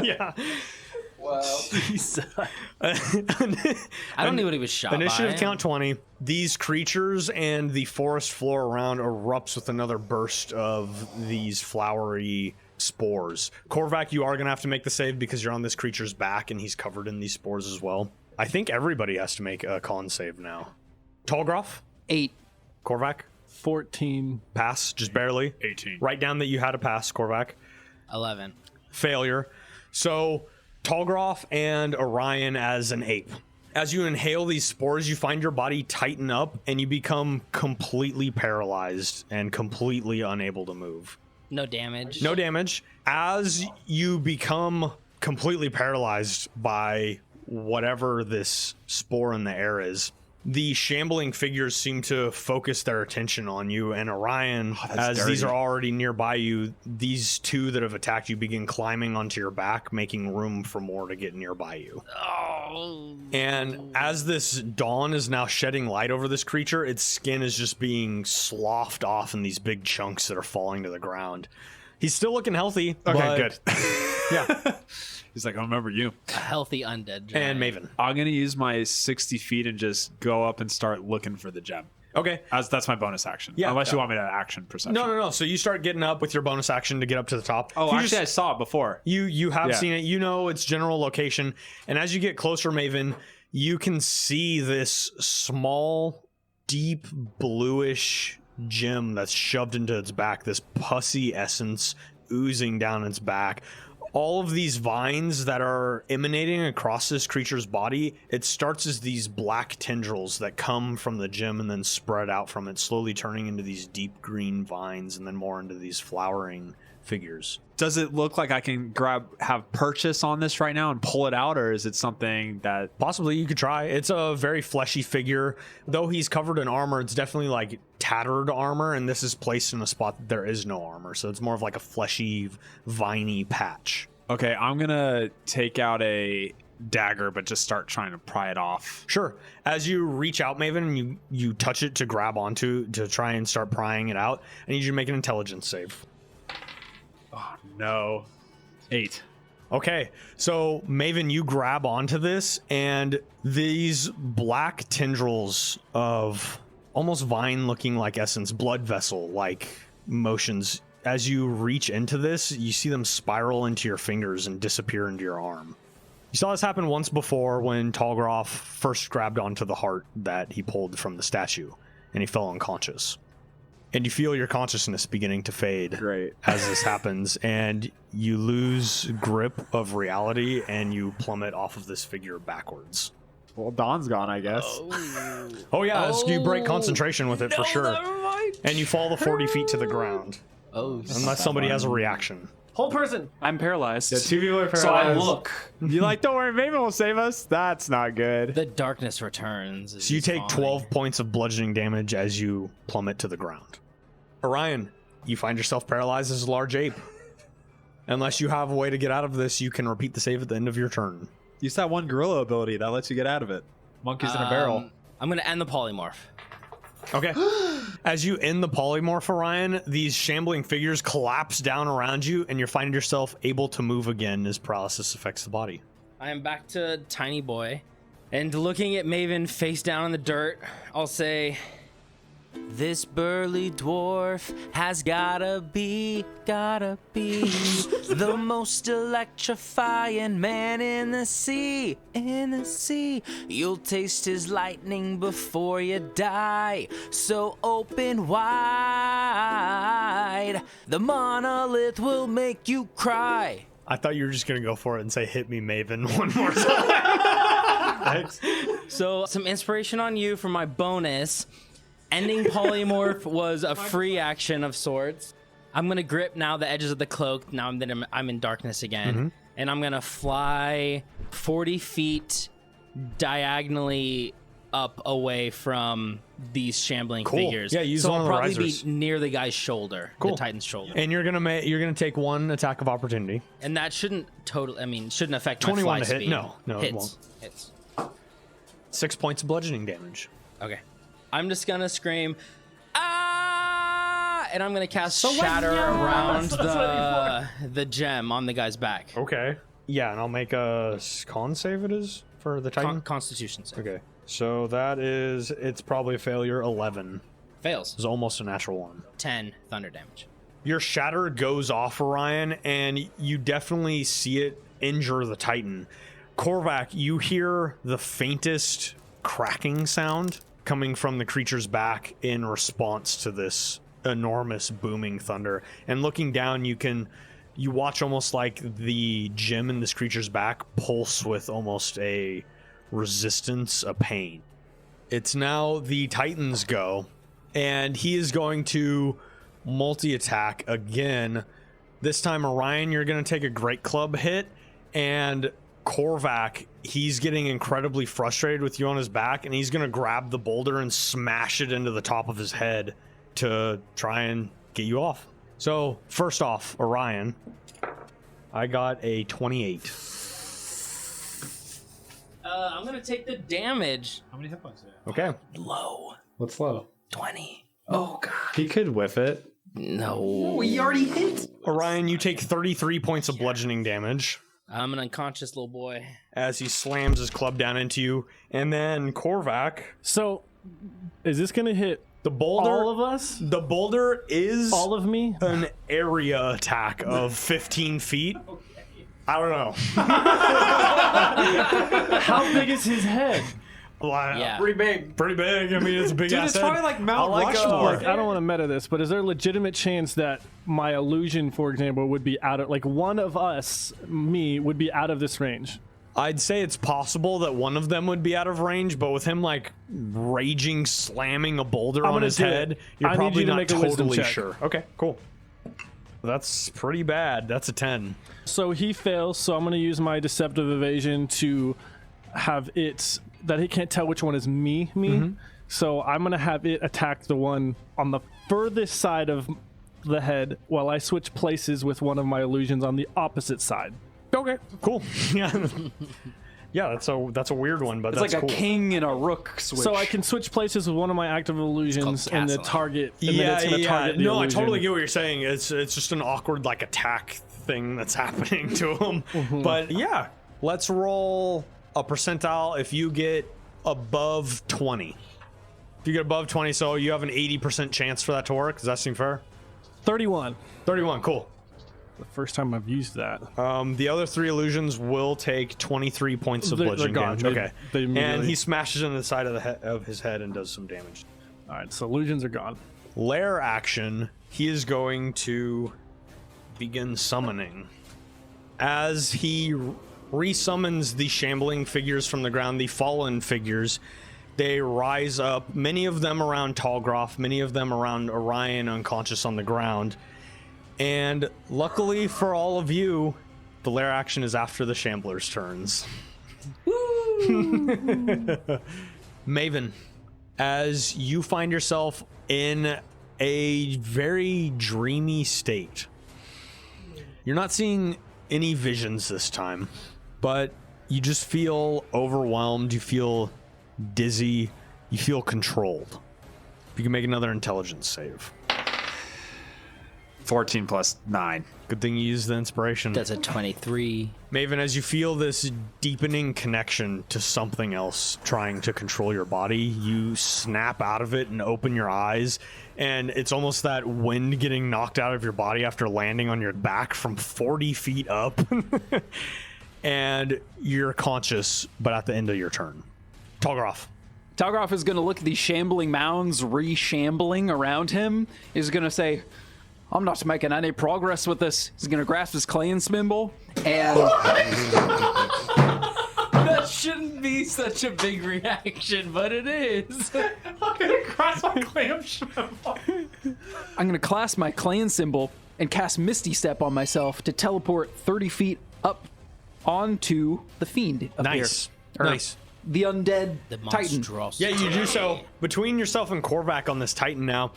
Yeah. Wow. I don't know what he was shot Initiative by. count 20. These creatures and the forest floor around erupts with another burst of these flowery spores. Korvac, you are going to have to make the save because you're on this creature's back and he's covered in these spores as well. I think everybody has to make a con save now. Tallgroff? 8. Korvac? 14. Pass, just barely. 18. Write down that you had a pass, Korvac. 11. Failure. So, Tallgroff and Orion as an ape. As you inhale these spores, you find your body tighten up and you become completely paralyzed and completely unable to move. No damage. No damage. As you become completely paralyzed by whatever this spore in the air is, the shambling figures seem to focus their attention on you, and Orion, as these are already nearby you, these two that have attacked you begin climbing onto your back, making room for more to get nearby you. Oh. And as this dawn is now shedding light over this creature, its skin is just being sloughed off in these big chunks that are falling to the ground. He's still looking healthy. Okay, good. Yeah. He's like, I remember you. A healthy undead giant. And Maven. I'm going to use my 60 feet and just go up and start looking for the gem. Okay. That's my bonus action. Yeah. Unless you want me to action perception. No. So you start getting up with your bonus action to get up to the top. Oh, You actually, I just- saw it before. You have Yeah. seen it. You know its general location. And as you get closer, Maven, you can see this small, deep, bluish gem that's shoved into its back. This pussy essence oozing down its back. All of these vines that are emanating across this creature's body, it starts as these black tendrils that come from the gem and then spread out from it, slowly turning into these deep green vines and then more into these flowering figures. Does it look like I can have purchase on this right now and pull it out, or is it something that... Possibly you could try. It's a very fleshy figure. Though he's covered in armor, it's definitely like tattered armor, and this is placed in a spot that there is no armor. So it's more of like a fleshy, viney patch. Okay, I'm going to take out a dagger, but just start trying to pry it off. Sure. As you reach out, Maven, and you touch it to grab onto to try and start prying it out, I need you to make an intelligence save. Oh, no. 8. Okay, so Maven, you grab onto this, and these black tendrils of almost vine-looking like essence, blood vessel-like motions. As you reach into this, you see them spiral into your fingers and disappear into your arm. You saw this happen once before when Tallgroff first grabbed onto the heart that he pulled from the statue, and he fell unconscious. And you feel your consciousness beginning to fade. Great. As this happens, and you lose grip of reality, and you plummet off of this figure backwards. Well, Dawn's gone, I guess. Oh yeah, you break concentration with it for sure. Never mind. And you fall the 40 feet to the ground. Oh, Unless somebody has a reaction. Whole person. I'm paralyzed. Yeah, 2 people are paralyzed. So I look. You're like, don't worry, Maven will save us. That's not good. the darkness returns. as So you he's take falling. 12 points of bludgeoning damage as you plummet to the ground. Orion, you find yourself paralyzed as a large ape. Unless you have a way to get out of this, you can repeat the save at the end of your turn. Use that one gorilla ability that lets you get out of it. Monkeys in a barrel. I'm going to end the polymorph. Okay. As you end the polymorph, Orion, these shambling figures collapse down around you, and you're finding yourself able to move again as paralysis affects the body. I am back to Tiny Boy. And looking at Maven face down in the dirt, I'll say, this burly dwarf has gotta be the most electrifying man in the sea. You'll taste his lightning before you die. So open wide, the monolith will make you cry. I thought you were just going to go for it and say, hit me, Maven, one more time. Thanks. So some inspiration on you for my bonus. Ending polymorph was a free action of sorts. I'm gonna grip now the edges of the cloak. Now that I'm in darkness again, and I'm gonna fly 40 feet diagonally up away from these shambling figures. Yeah, use so one I'll of the probably risers. be near the guy's shoulder, Cool. the Titan's shoulder. And you're gonna take one attack of opportunity. And that shouldn't affect 21 my to fly hit? speed. No, it Hits. won't. Hits. 6 points of bludgeoning damage. Okay. I'm just gonna scream, ah! And I'm gonna cast Shatter around the gem on the guy's back. Okay. Yeah, and I'll make a con save. It is for the Titan. Constitution save. Okay. So it's probably a failure. 11. Fails. It's almost a natural 1. 10 thunder damage. Your shatter goes off, Orion, and you definitely see it injure the Titan. Korvac, you hear the faintest cracking sound coming from the creature's back in response to this enormous booming thunder. And looking down, you watch almost like the gem in this creature's back pulse with almost a resistance, a pain. It's now the Titan's go, and he is going to multi-attack again. This time, Orion, you're going to take a Great Club hit, and Korvac, he's getting incredibly frustrated with you on his back, and he's going to grab the boulder and smash it into the top of his head to try and get you off. So, first off, Orion, I got a 28. I'm gonna take the damage. How many hit points do you have? Okay. Low. What's low? 20. Oh god. He could whiff it. No. We already hit. Orion, you take 33 points of bludgeoning damage I'm an unconscious little boy. as he slams his club down into you. And then Korvac, So, is this gonna hit the boulder, all of us? the boulder is All of me? an area attack of 15 feet. I don't know. How big is his head? Yeah. Pretty big. Pretty big. I mean, it's a big Dude, ass it's head. probably like Mount I like, Rushmore. Like, I don't want to meta this, but is there a legitimate chance that my illusion, for example, would be out of, like, one of us, me, would be out of this range? I'd say it's possible that one of them would be out of range, but with him like raging, slamming a boulder I'm on gonna his do head, it. you're I need probably you to not make a wisdom totally check. sure. Okay, cool. That's pretty bad. That's a 10. So he fails, so I'm going to use my deceptive evasion to have it that he can't tell which one is me. So I'm going to have it attack the one on the furthest side of the head while I switch places with one of my illusions on the opposite side. Okay, cool. Yeah. Yeah, that's a weird one, but It's that's like cool. a king and a rook switch. So I can switch places with one of my active illusions and the Castling. target. And then Yeah, it's gonna yeah. target the No, I illusion. totally get what you're saying. It's just an awkward like attack thing that's happening to him. But yeah, let's roll a percentile if you get above 20. If you get above 20, so you have an 80% chance for that to work. Does that seem fair? 31. 31, cool. The first time I've used that. The other 3 illusions will take 23 points of They're bludgeoning gone. damage. They- Okay. they And immediately- he smashes into the side of of his head and does some damage. All right, so illusions are gone. Lair action, he is going to begin summoning. As he resummons the shambling figures from the ground, the fallen figures, they rise up, many of them around Talgroth, many of them around Orion unconscious on the ground. And luckily for all of you, the Lair action is after the Shamblers' turns. Maven, as you find yourself in a very dreamy state, you're not seeing any visions this time, but you just feel overwhelmed, you feel dizzy, you feel controlled. You can make another intelligence save. 14 plus 9. Good thing you used the inspiration. That's a 23. Maven, as you feel this deepening connection to something else trying to control your body, you snap out of it and open your eyes, and it's almost that wind getting knocked out of your body after landing on your back from 40 feet up. And you're conscious, but at the end of your turn. Talgroth. Talgroth is going to look at these shambling mounds re-shambling around him. He's going to say, I'm not making any progress with this. He's going to grasp his clan symbol and... That shouldn't be such a big reaction, but it is. I'm going to clasp my clan symbol and cast Misty Step on myself to teleport 30 feet up onto the fiend up Nice. here. Or Nice. The undead The titan. monstrosity. Yeah, you do so. Between yourself and Korvac on this Titan now,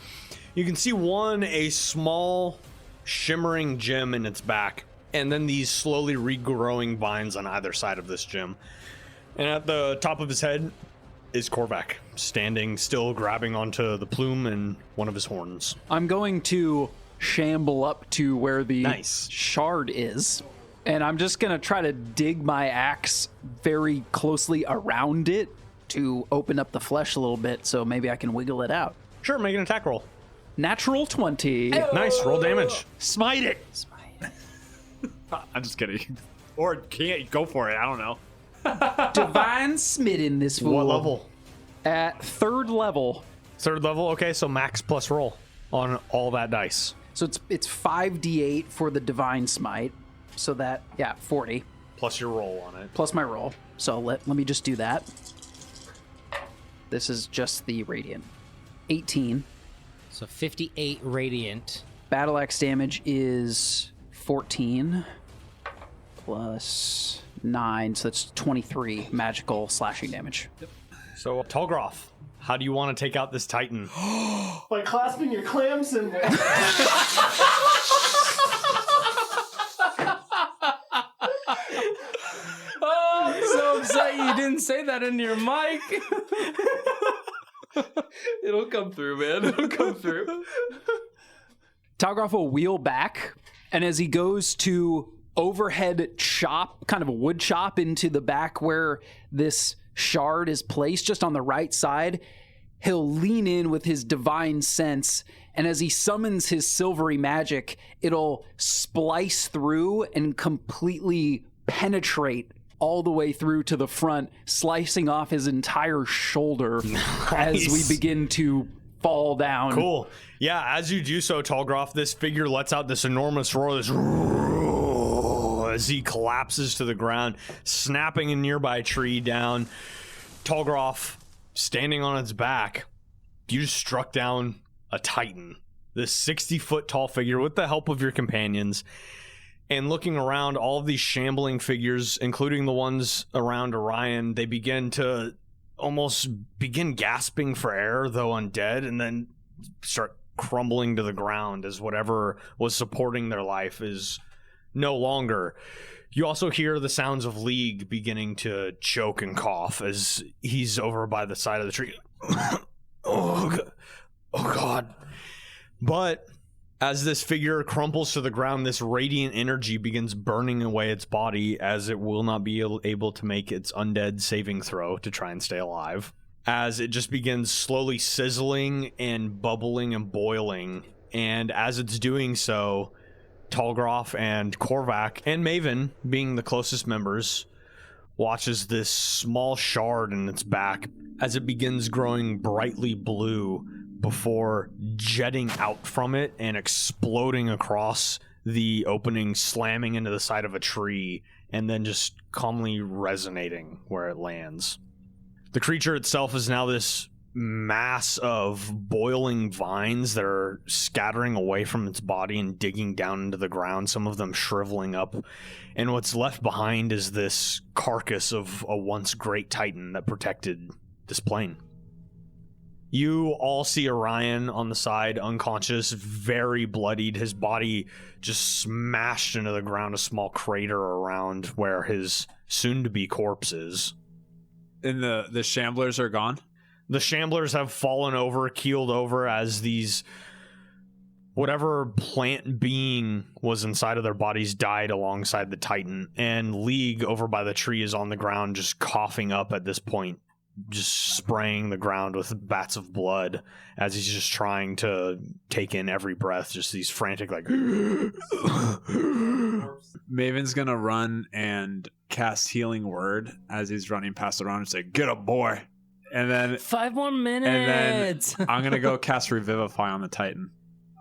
you can see a small shimmering gem in its back, and then these slowly regrowing vines on either side of this gem. And at the top of his head is Korvac, standing still, grabbing onto the plume and one of his horns. I'm going to shamble up to where the Nice. shard is, and I'm just going to try to dig my axe very closely around it to open up the flesh a little bit so maybe I can wiggle it out. Sure, make an attack roll. Natural 20. Nice, roll damage. Smite it. I'm just kidding. Or can't go for it. I don't know. Divine smitten this fool. What level? At 3rd level. 3rd level, okay, so max plus roll on all that dice. So it's 5d8 for the divine smite. So that, 40 Plus your roll on it. plus my roll. So let me just do that. This is just the radiant. 18. So 58 radiant. Battle axe damage is 14 plus 9, so that's 23 magical slashing damage. So, Tallgroth, how do you want to take out this Titan? By clasping your clams in there. Oh, I'm so upset you didn't say that into your mic. It'll come through, man. It'll come through. Talgroth will wheel back, and as he goes to overhead chop, kind of a wood chop into the back where this shard is placed, just on the right side, he'll lean in with his divine sense, and as he summons his silvery magic, it'll splice through and completely penetrate all the way through to the front, slicing off his entire shoulder as we begin to fall down. Cool. Yeah, as you do so, Tallgroth, this figure lets out this enormous roar, as he collapses to the ground, snapping a nearby tree down. Tallgroth, standing on its back, you just struck down a Titan, this 60-foot tall figure with the help of your companions. And looking around, all of these shambling figures, including the ones around Orion, they begin gasping for air, though undead, and then start crumbling to the ground as whatever was supporting their life is no longer. You also hear the sounds of League beginning to choke and cough as he's over by the side of the tree. Oh God. But as this figure crumples to the ground, this radiant energy begins burning away its body as it will not be able to make its undead saving throw to try and stay alive. As it just begins slowly sizzling and bubbling and boiling. And as it's doing so, Tallgroth and Korvac and Maven, being the closest members, watches this small shard in its back as it begins growing brightly blue before jetting out from it and exploding across the opening, slamming into the side of a tree, and then just calmly resonating where it lands. The creature itself is now this mass of boiling vines that are scattering away from its body and digging down into the ground, some of them shriveling up. And what's left behind is this carcass of a once great Titan that protected this plane. You all see Orion on the side, unconscious, very bloodied, his body just smashed into the ground, a small crater around where his soon-to-be corpse is. And the Shamblers are gone? The Shamblers have fallen over, keeled over as these... whatever plant being was inside of their bodies died alongside the Titan. And League over by the tree is on the ground just coughing up at this point, just spraying the ground with bats of blood as he's just trying to take in every breath, just these frantic like Maven's gonna run and cast Healing Word as he's running past around and say, "Get up, boy!" And then 5 more minutes. and then I'm gonna go cast Revivify on the Titan.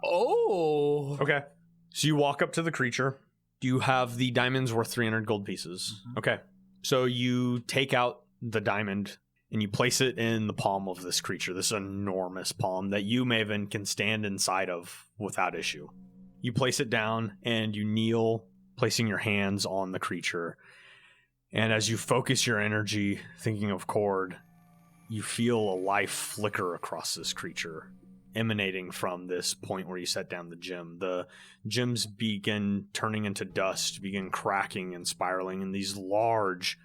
Oh. Okay. So you walk up to the creature. You have the diamonds worth 300 gold pieces. Okay. So you take out the diamond and you place it in the palm of this creature, this enormous palm that you, Maven, can stand inside of without issue. You place it down and you kneel, placing your hands on the creature. And as you focus your energy thinking of Cord, you feel a life flicker across this creature, emanating from this point where you set down the gem. The gems begin turning into dust, begin cracking and spiraling in these large,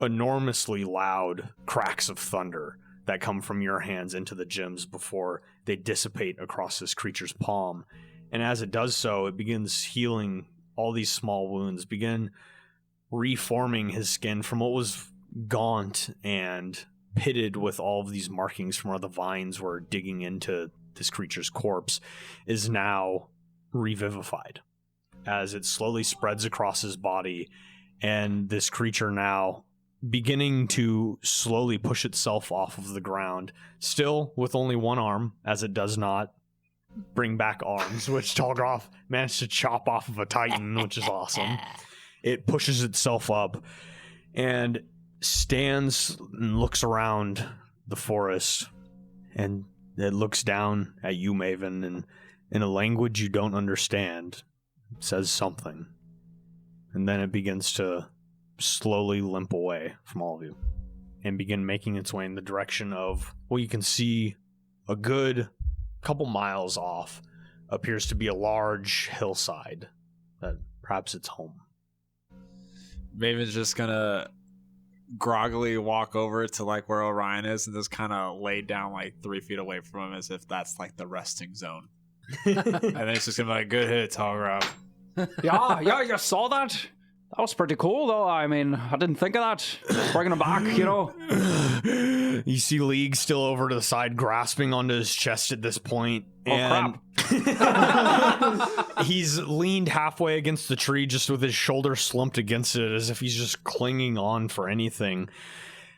enormously loud cracks of thunder that come from your hands into the gems before they dissipate across this creature's palm. And as it does so, it begins healing all these small wounds, begin reforming his skin from what was gaunt and pitted with all of these markings from where the vines were digging into this creature's corpse, is now revivified as it slowly spreads across his body, and this creature now beginning to slowly push itself off of the ground, still with only one arm, as it does not bring back arms, which Talgroth managed to chop off of a titan, which is awesome. It pushes itself up and stands and looks around the forest, and it looks down at you, Maven, and in a language you don't understand, says something. And then it begins to slowly limp away from all of you and begin making its way in the direction of what you can see a good couple miles off appears to be a large hillside that perhaps it's home. Maven's just gonna groggily walk over to like where Orion is and just kind of lay down like 3 feet away from him as if that's like the resting zone. And then it's just gonna be like, good hit, Talgroth. Yeah, you saw that? That was pretty cool, though. I mean, I didn't think of that. Bringing him back, you know? You see League still over to the side, grasping onto his chest at this point. Oh, crap. He's leaned halfway against the tree, just with his shoulder slumped against it, as if he's just clinging on for anything.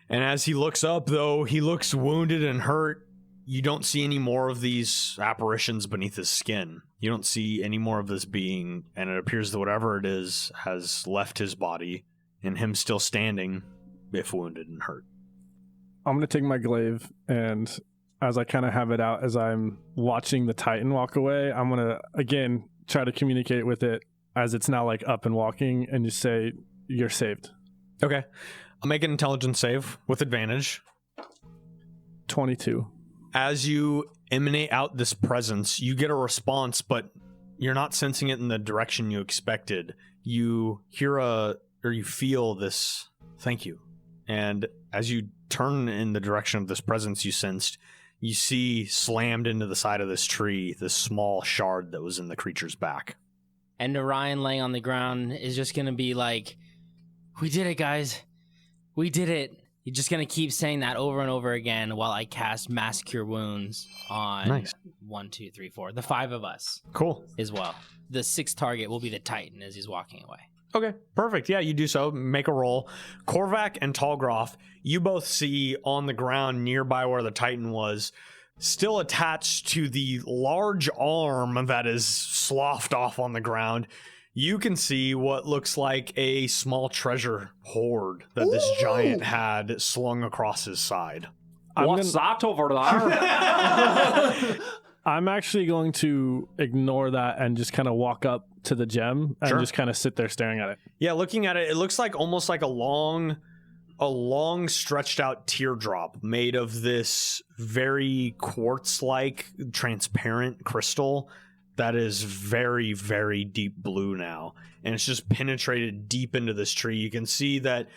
And as he looks up, though, he looks wounded and hurt. You don't see any more of these apparitions beneath his skin. You don't see any more of this being, and it appears that whatever it is has left his body, and him still standing, if wounded and hurt. I'm going to take my glaive, and as I kind of have it out as I'm watching the Titan walk away, I'm going to, again, try to communicate with it as it's now like up and walking, and just say, you're saved. Okay. I'll make an intelligence save with advantage. 22. As you emanate out this presence, you get a response, but you're not sensing it in the direction you expected. You hear you feel this thank you. And as you turn in the direction of this presence you sensed, you see slammed into the side of this tree, this small shard that was in the creature's back. And Orion laying on the ground is just going to be like, we did it, guys. We did it. You're just going to keep saying that over and over again while I cast Mass Cure Wounds on 1, 2, 3, 4. The 5 of us. Cool. As well. The 6th target will be the Titan as he's walking away. Okay, perfect. Yeah, you do so. Make a roll. Korvac and Talgroth, you both see on the ground nearby where the Titan was, still attached to the large arm that is sloughed off on the ground. You can see what looks like a small treasure hoard that this giant had slung across his side. What's that over there? I'm actually going to ignore that and just kind of walk up to the gem and just kind of sit there staring at it. Yeah, looking at it, it looks like almost like a long stretched out teardrop made of this very quartz-like transparent crystal that is very, very deep blue now. And it's just penetrated deep into this tree. You can see that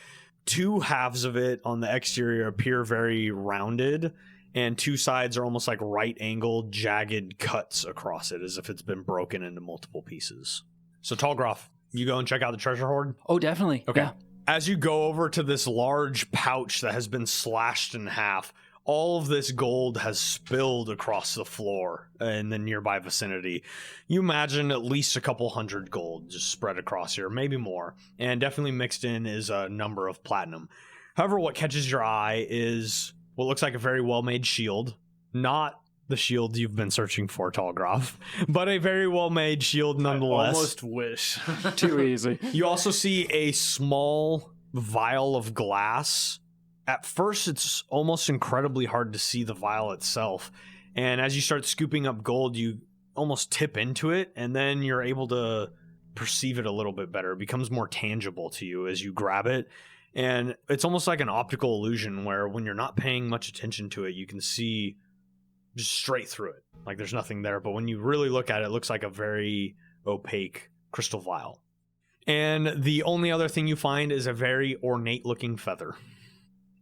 2 halves of it on the exterior appear very rounded, and 2 sides are almost like right-angled, jagged cuts across it, as if it's been broken into multiple pieces. So, Talgroth, you go and check out the treasure hoard? Oh, definitely. Okay. Yeah. As you go over to this large pouch that has been slashed in half, all of this gold has spilled across the floor in the nearby vicinity. You imagine at least a couple hundred gold just spread across here, maybe more. And definitely mixed in is a number of platinum. However, what catches your eye is what looks like a very well-made shield. Not the shield you've been searching for, Talgroth, but a very well-made shield nonetheless. I almost wish. Too easy. You also see a small vial of glass. At first, it's almost incredibly hard to see the vial itself. And as you start scooping up gold, you almost tip into it, and then you're able to perceive it a little bit better. It becomes more tangible to you as you grab it. And it's almost like an optical illusion where when you're not paying much attention to it, you can see just straight through it. Like there's nothing there. But when you really look at it, it looks like a very opaque crystal vial. And the only other thing you find is a very ornate looking feather.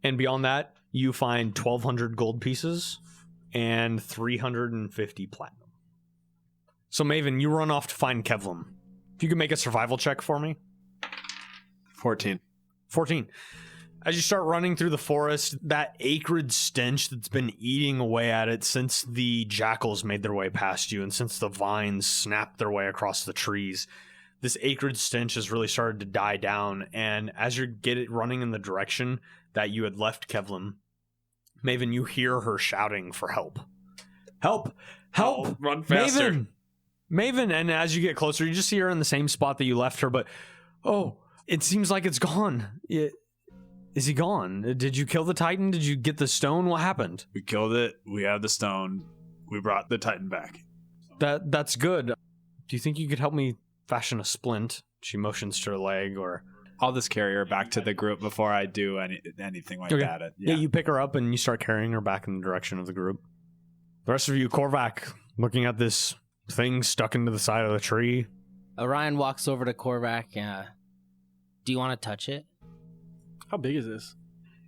And beyond that, you find 1,200 gold pieces and 350 platinum. So Maven, you run off to find Kevlam. If you could make a survival check for me. 14. 14. As you start running through the forest, that acrid stench that's been eating away at it since the jackals made their way past you and since the vines snapped their way across the trees, this acrid stench has really started to die down. And as you get it running in the direction that you had left Kevlam, Maven, you hear her shouting for help. Help! Help! Oh, run faster. Maven! And as you get closer, you just see her in the same spot that you left her, but it seems like it's gone. Is he gone? Did you kill the Titan? Did you get the stone? What happened? We killed it. We have the stone. We brought the Titan back. That's good. Do you think you could help me fashion a splint? She motions to her leg, or... I'll just carry her back to the group before I do anything like that. Yeah, you pick her up and you start carrying her back in the direction of the group. The rest of you, Korvac, looking at this thing stuck into the side of the tree. Orion walks over to Korvac. Do you want to touch it? How big is this?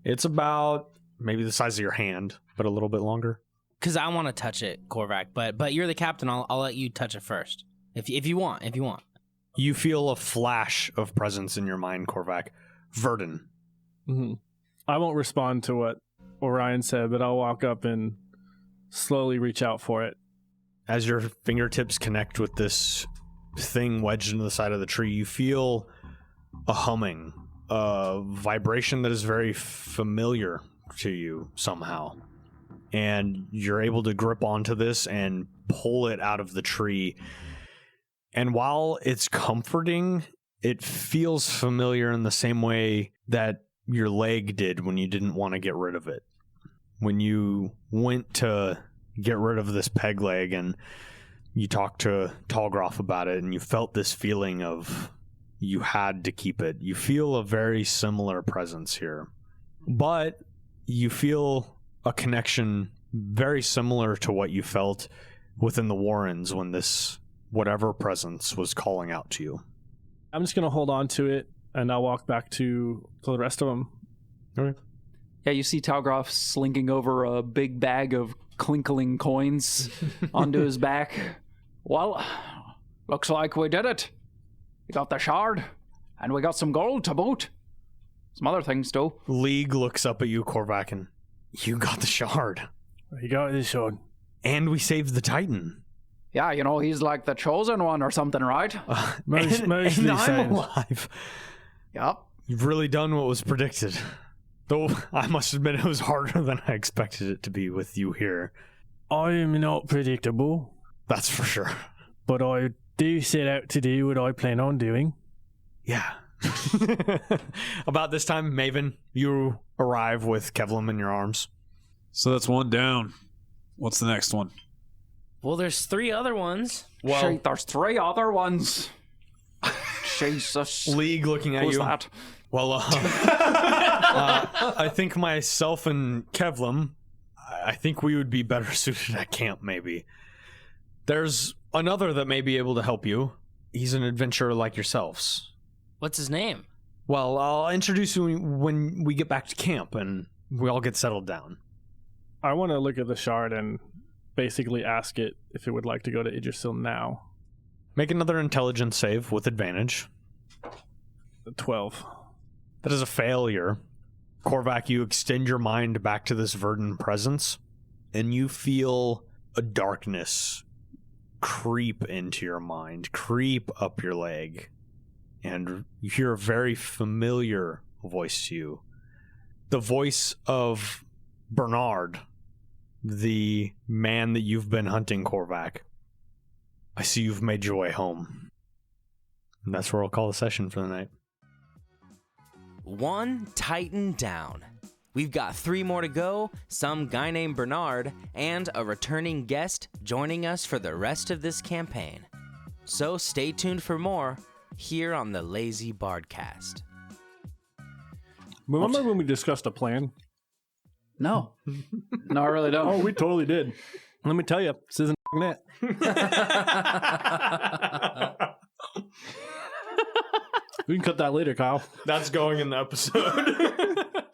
It's about maybe the size of your hand, but a little bit longer. Because I want to touch it, Korvac, but you're the captain. I'll let you touch it first, if you want. You feel a flash of presence in your mind, Korvac. Verdan. Mm-hmm. I won't respond to what Orion said, but I'll walk up and slowly reach out for it. As your fingertips connect with this thing wedged into the side of the tree, you feel a humming, a vibration that is very familiar to you somehow. And you're able to grip onto this and pull it out of the tree. And while it's comforting, it feels familiar in the same way that your leg did when you didn't want to get rid of it. When you went to get rid of this peg leg and you talked to Talgroth about it and you felt this feeling of you had to keep it. You feel a very similar presence here. But you feel a connection very similar to what you felt within the Warrens when this whatever presence was calling out to you. I'm just going to hold on to it, and I'll walk back to the rest of them. Okay. Yeah, you see Talgroth slinking over a big bag of clinkling coins onto his back. Well, looks like we did it. We got the shard, and we got some gold to boot. Some other things, too. League looks up at you, Korvac, and you got the shard. You got the shard. And we saved the Titan. Yeah, he's like the chosen one or something, right? And I'm alive. Yep. You've really done what was predicted. Though I must admit it was harder than I expected it to be with you here. I am not predictable. That's for sure. But I do set out to do what I plan on doing. Yeah. About this time, Maven, you arrive with Kevlam in your arms. So that's one down. What's the next one? Well, there's 3 other ones. Well, shit, there's 3 other ones. Jesus. League looking at Who's you. that? Well, I think myself and Kevlam, I think we would be better suited at camp, maybe. There's another that may be able to help you. He's an adventurer like yourselves. What's his name? Well, I'll introduce you when we get back to camp and we all get settled down. I want to look at the shard and basically ask it if it would like to go to Idrisil now. Make another intelligence save with advantage. 12. That is a failure. Korvac, you extend your mind back to this Verdan presence, and you feel a darkness creep into your mind, creep up your leg, and you hear a very familiar voice to you. The voice of Bernard, the man that you've been hunting, Korvac. I see you've made your way home. And that's where I'll call the session for the night. 1 Titan down. We've got 3 more to go, some guy named Bernard, and a returning guest joining us for the rest of this campaign. So stay tuned for more here on the Lazy Bardcast. Remember when we discussed a plan? No. No, I really don't. Oh, we totally did. Let me tell you, this isn't it. We can cut that later, Kyle. That's going in the episode.